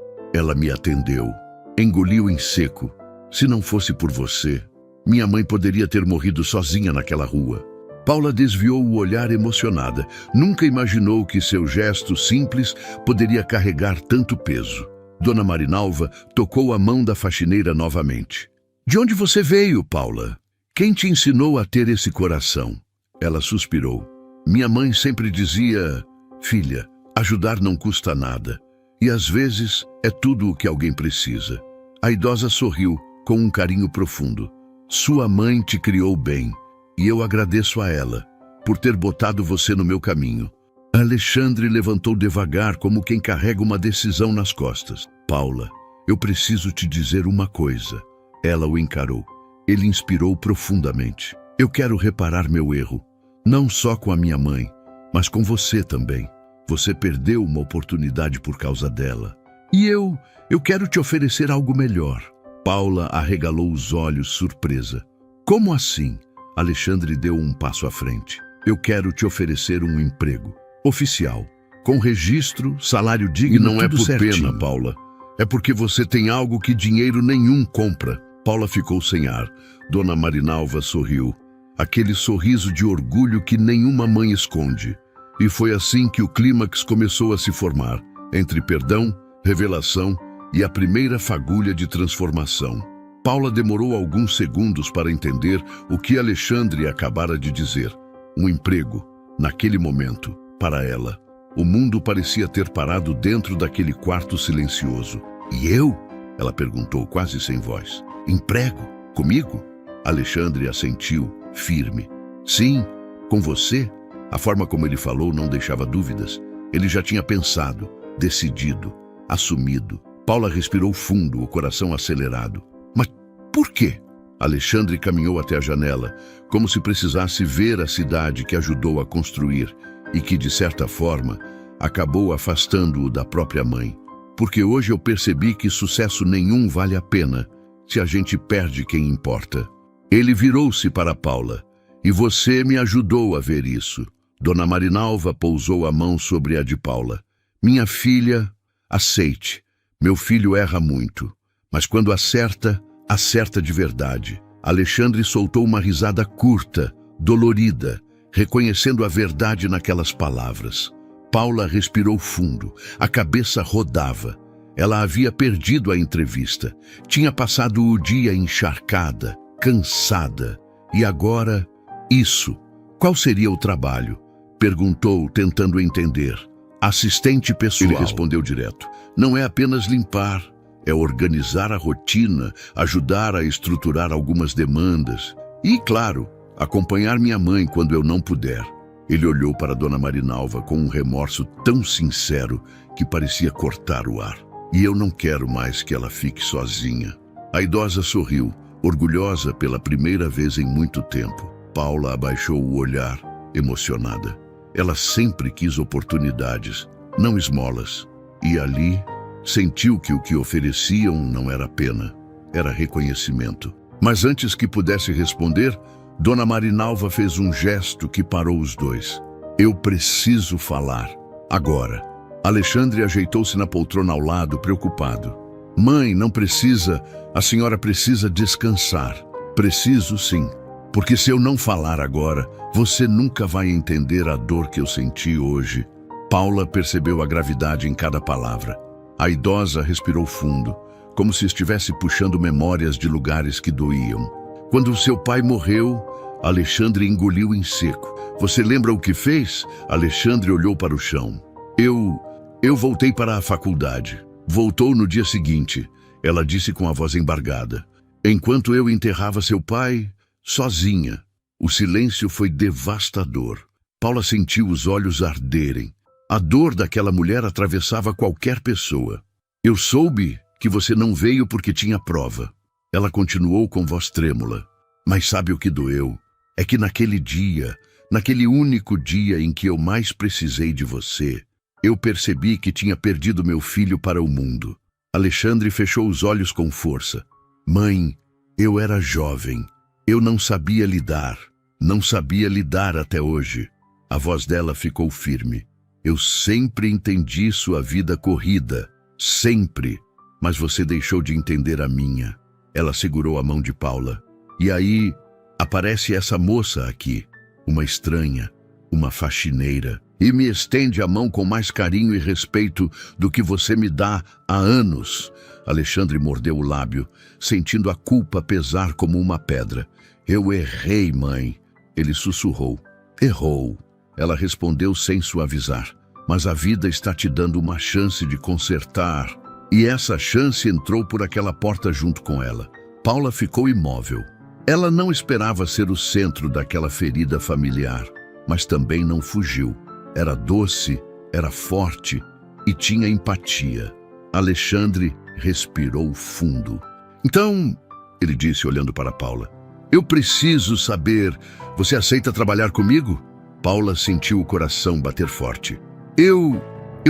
me atendeu. Engoliu em seco. Se não fosse por você, minha mãe poderia ter morrido sozinha naquela rua. Paula desviou o olhar emocionada. Nunca imaginou que seu gesto simples poderia carregar tanto peso. Dona Marinalva tocou a mão da faxineira novamente. De onde você veio, Paula? Quem te ensinou a ter esse coração? Ela suspirou. Minha mãe sempre dizia, filha, ajudar não custa nada. E às vezes é tudo o que alguém precisa. A idosa sorriu com um carinho profundo. Sua mãe te criou bem. E eu agradeço a ela por ter botado você no meu caminho. Alexandre levantou devagar, como quem carrega uma decisão nas costas. Paula, eu preciso te dizer uma coisa. Ela o encarou. Ele inspirou profundamente. Eu quero reparar meu erro. Não só com a minha mãe, mas com você também. Você perdeu uma oportunidade por causa dela. E eu quero te oferecer algo melhor. Paula arregalou os olhos, surpresa. Como assim? Alexandre deu um passo à frente. Eu quero te oferecer um emprego oficial, com registro, salário digno, e não é por certinho. Pena, Paula. É porque você tem algo que dinheiro nenhum compra. Paula ficou sem ar. Dona Marinalva sorriu. Aquele sorriso de orgulho que nenhuma mãe esconde. E foi assim que o clímax começou a se formar, entre perdão, revelação e a primeira fagulha de transformação. Paula demorou alguns segundos para entender o que Alexandre acabara de dizer. Um emprego, naquele momento, para ela. O mundo parecia ter parado dentro daquele quarto silencioso. E eu? Ela perguntou, quase sem voz. Emprego? Comigo? Alexandre assentiu, firme. Sim, com você? A forma como ele falou não deixava dúvidas. Ele já tinha pensado, decidido, assumido. Paula respirou fundo, o coração acelerado. Mas por quê? Alexandre caminhou até a janela, como se precisasse ver a cidade que ajudou a construir e que, de certa forma, acabou afastando-o da própria mãe. Porque hoje eu percebi que sucesso nenhum vale a pena se a gente perde quem importa. Ele virou-se para Paula. E você me ajudou a ver isso. Dona Marinalva pousou a mão sobre a de Paula. Minha filha, aceite. Meu filho erra muito, mas quando acerta, acerta de verdade. Alexandre soltou uma risada curta, dolorida, reconhecendo a verdade naquelas palavras. Paula respirou fundo, a cabeça rodava. Ela havia perdido a entrevista. Tinha passado o dia encharcada, cansada. E agora, isso. Qual seria o trabalho? Perguntou, tentando entender. Assistente pessoal. Ele respondeu direto. Não é apenas limpar, é organizar a rotina, ajudar a estruturar algumas demandas. E, claro, acompanhar minha mãe quando eu não puder. Ele olhou para Dona Marinalva com um remorso tão sincero que parecia cortar o ar. E eu não quero mais que ela fique sozinha. A idosa sorriu, orgulhosa pela primeira vez em muito tempo. Paula abaixou o olhar, emocionada. Ela sempre quis oportunidades, não esmolas. E ali, sentiu que o que ofereciam não era pena, era reconhecimento. Mas antes que pudesse responder, Dona Marinalva fez um gesto que parou os dois. Eu preciso falar, agora. Alexandre ajeitou-se na poltrona ao lado, preocupado. Mãe, não precisa, a senhora precisa descansar. Preciso sim, porque se eu não falar agora, você nunca vai entender a dor que eu senti hoje. Paula percebeu a gravidade em cada palavra. A idosa respirou fundo, como se estivesse puxando memórias de lugares que doíam. Quando seu pai morreu, Alexandre engoliu em seco. Você lembra o que fez? Alexandre olhou para o chão. Eu voltei para a faculdade. Voltou no dia seguinte, ela disse com a voz embargada. Enquanto eu enterrava seu pai, sozinha. O silêncio foi devastador. Paula sentiu os olhos arderem. A dor daquela mulher atravessava qualquer pessoa. Eu soube que você não veio porque tinha prova. Ela continuou com voz trêmula. Mas sabe o que doeu? É que naquele dia, naquele único dia em que eu mais precisei de você, eu percebi que tinha perdido meu filho para o mundo. Alexandre fechou os olhos com força. Mãe, eu era jovem. Eu não sabia lidar. Não sabia lidar até hoje. A voz dela ficou firme. Eu sempre entendi sua vida corrida. Sempre. Mas você deixou de entender a minha. Ela segurou a mão de Paula. E aí, aparece essa moça aqui. Uma estranha. Uma faxineira. E me estende a mão com mais carinho e respeito do que você me dá há anos. Alexandre mordeu o lábio, sentindo a culpa pesar como uma pedra. Eu errei, mãe. Ele sussurrou. Errou. Ela respondeu sem suavizar. Mas a vida está te dando uma chance de consertar. E essa chance entrou por aquela porta junto com ela. Paula ficou imóvel. Ela não esperava ser o centro daquela ferida familiar, mas também não fugiu. Era doce, era forte e tinha empatia. Alexandre respirou fundo. Então, ele disse olhando para Paula, eu preciso saber, você aceita trabalhar comigo? Paula sentiu o coração bater forte. Eu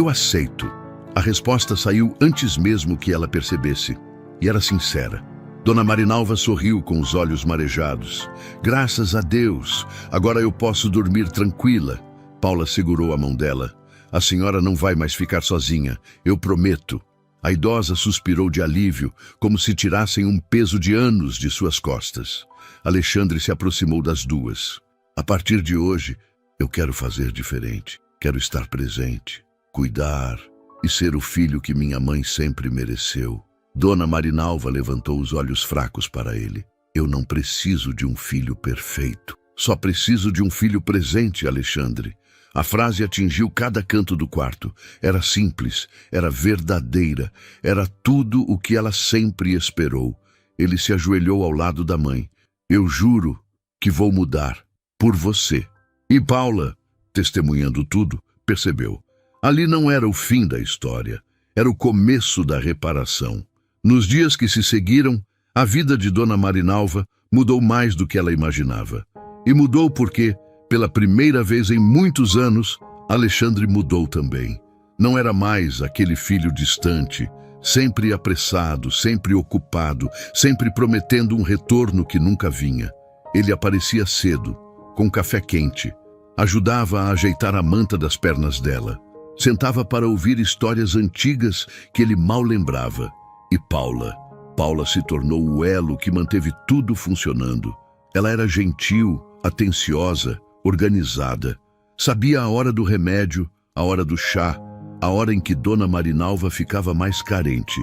aceito. A resposta saiu antes mesmo que ela percebesse, e era sincera. Dona Marinalva sorriu com os olhos marejados. Graças a Deus, agora eu posso dormir tranquila. Paula segurou a mão dela. A senhora não vai mais ficar sozinha, eu prometo. A idosa suspirou de alívio, como se tirassem um peso de anos de suas costas. Alexandre se aproximou das duas. A partir de hoje, eu quero fazer diferente. Quero estar presente, cuidar e ser o filho que minha mãe sempre mereceu. Dona Marinalva levantou os olhos fracos para ele. Eu não preciso de um filho perfeito. Só preciso de um filho presente, Alexandre. A frase atingiu cada canto do quarto. Era simples, era verdadeira, era tudo o que ela sempre esperou. Ele se ajoelhou ao lado da mãe. Eu juro que vou mudar, por você. E Paula, testemunhando tudo, percebeu. Ali não era o fim da história, era o começo da reparação. Nos dias que se seguiram, a vida de Dona Marinalva mudou mais do que ela imaginava. E mudou porque, pela primeira vez em muitos anos, Alexandre mudou também. Não era mais aquele filho distante, Sempre apressado, sempre ocupado, sempre prometendo um retorno que nunca vinha. Ele aparecia cedo, com café quente, ajudava a ajeitar a manta das pernas dela, sentava para ouvir histórias antigas que ele mal lembrava. E Paula se tornou o elo que manteve tudo funcionando. Ela era gentil, atenciosa, organizada. Sabia a hora do remédio, a hora do chá, a hora em que Dona Marinalva ficava mais carente.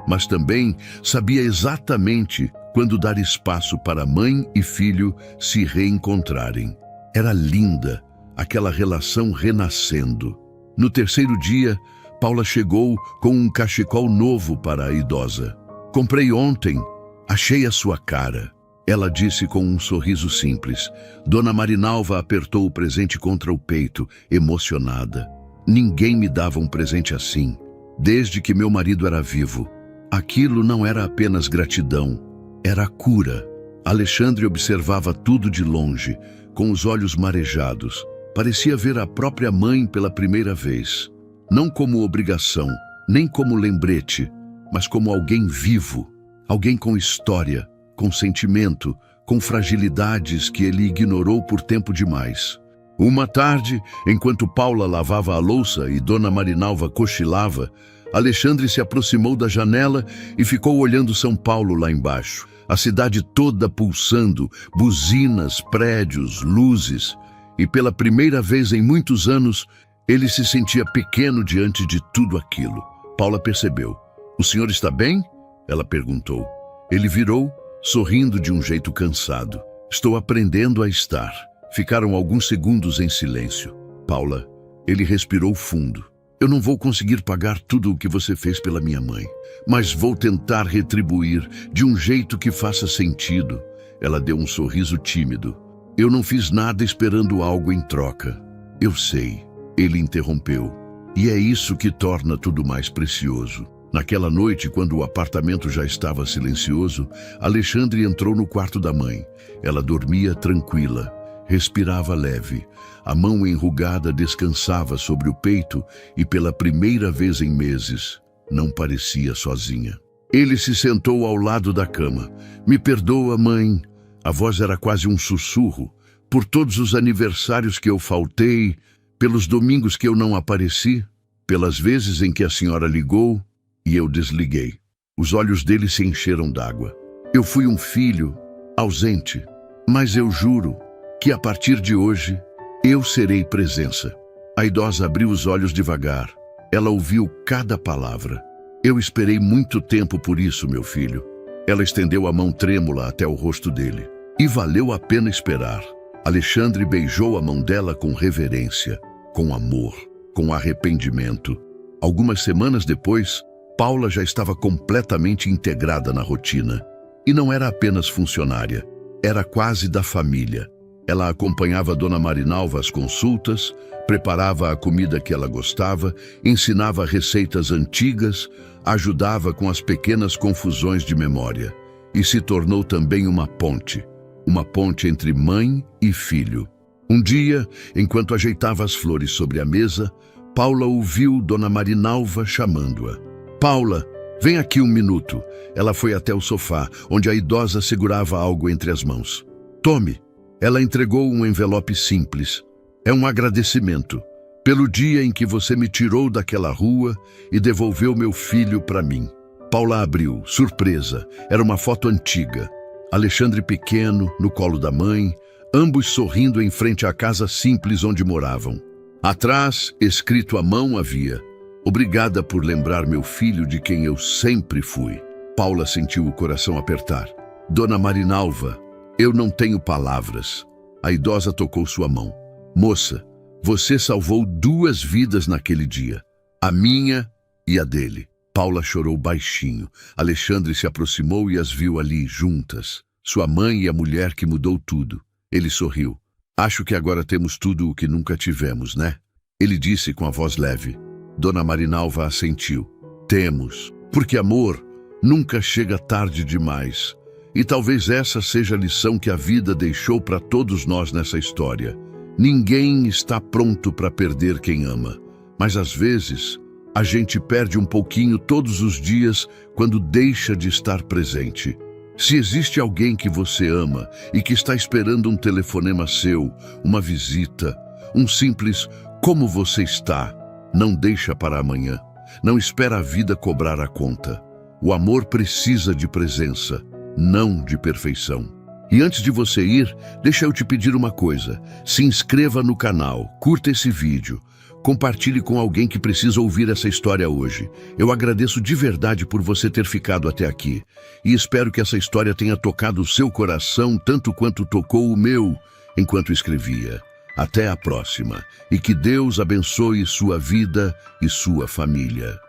Mas também sabia exatamente quando dar espaço para mãe e filho se reencontrarem. Era linda, aquela relação renascendo. No terceiro dia, Paula chegou com um cachecol novo para a idosa. "Comprei ontem, achei a sua cara", ela disse com um sorriso simples. Dona Marinalva apertou o presente contra o peito, emocionada. Ninguém me dava um presente assim, desde que meu marido era vivo. Aquilo não era apenas gratidão, era cura. Alexandre observava tudo de longe, com os olhos marejados. Parecia ver a própria mãe pela primeira vez. Não como obrigação, nem como lembrete, mas como alguém vivo, alguém com história, com sentimento, com fragilidades que ele ignorou por tempo demais. Uma tarde, enquanto Paula lavava a louça e Dona Marinalva cochilava, Alexandre se aproximou da janela e ficou olhando São Paulo lá embaixo. A cidade toda pulsando, buzinas, prédios, luzes. E pela primeira vez em muitos anos, ele se sentia pequeno diante de tudo aquilo. Paula percebeu. "O senhor está bem?" ela perguntou. Ele virou, sorrindo de um jeito cansado. "Estou aprendendo a estar." Ficaram alguns segundos em silêncio. "Paula", ele respirou fundo. "Eu não vou conseguir pagar tudo o que você fez pela minha mãe, mas vou tentar retribuir de um jeito que faça sentido." Ela deu um sorriso tímido. "Eu não fiz nada esperando algo em troca." "Eu sei", ele interrompeu. "E é isso que torna tudo mais precioso." Naquela noite, quando o apartamento já estava silencioso, Alexandre entrou no quarto da mãe. Ela dormia tranquila. Respirava leve, a mão enrugada descansava sobre o peito e pela primeira vez em meses, não parecia sozinha. Ele se sentou ao lado da cama. "Me perdoa, mãe." A voz era quase um sussurro. "Por todos os aniversários que eu faltei, pelos domingos que eu não apareci, pelas vezes em que a senhora ligou e eu desliguei." Os olhos dele se encheram d'água. "Eu fui um filho, ausente, mas eu juro que a partir de hoje eu serei presença." A idosa abriu os olhos devagar. Ela ouviu cada palavra. "Eu esperei muito tempo por isso, meu filho." Ela estendeu a mão trêmula até o rosto dele. "E valeu a pena esperar." Alexandre beijou a mão dela com reverência, com amor, com arrependimento. Algumas semanas depois, Paula já estava completamente integrada na rotina. E não era apenas funcionária, era quase da família. Ela acompanhava Dona Marinalva às consultas, preparava a comida que ela gostava, ensinava receitas antigas, ajudava com as pequenas confusões de memória. E se tornou também uma ponte entre mãe e filho. Um dia, enquanto ajeitava as flores sobre a mesa, Paula ouviu Dona Marinalva chamando-a. "Paula, vem aqui um minuto." Ela foi até o sofá, onde a idosa segurava algo entre as mãos. "Tome." Ela entregou um envelope simples. "É um agradecimento pelo dia em que você me tirou daquela rua e devolveu meu filho para mim." Paula abriu, surpresa. Era uma foto antiga. Alexandre pequeno, no colo da mãe, ambos sorrindo em frente à casa simples onde moravam. Atrás, escrito à mão, havia: "Obrigada por lembrar meu filho de quem eu sempre fui." Paula sentiu o coração apertar. "Dona Marinalva, eu não tenho palavras." A idosa tocou sua mão. "Moça, você salvou 2 vidas naquele dia, a minha e a dele." Paula chorou baixinho. Alexandre se aproximou e as viu ali, juntas. Sua mãe e a mulher que mudou tudo. Ele sorriu. "Acho que agora temos tudo o que nunca tivemos, né?" Ele disse com a voz leve. Dona Marinalva assentiu. "Temos, porque amor nunca chega tarde demais. E talvez essa seja a lição que a vida deixou para todos nós nessa história. Ninguém está pronto para perder quem ama, mas às vezes A gente perde um pouquinho todos os dias quando deixa de estar presente. Se existe alguém que você ama e que está esperando um telefonema seu, uma visita, um simples "como você está", não deixa para amanhã. Não espera a vida cobrar a conta. O amor precisa de presença, não de perfeição. E antes de você ir, deixa eu te pedir uma coisa. Se inscreva no canal, curta esse vídeo, compartilhe com alguém que precisa ouvir essa história hoje. Eu agradeço de verdade por você ter ficado até aqui. E espero que essa história tenha tocado o seu coração tanto quanto tocou o meu enquanto escrevia. Até a próxima. E que Deus abençoe sua vida e sua família.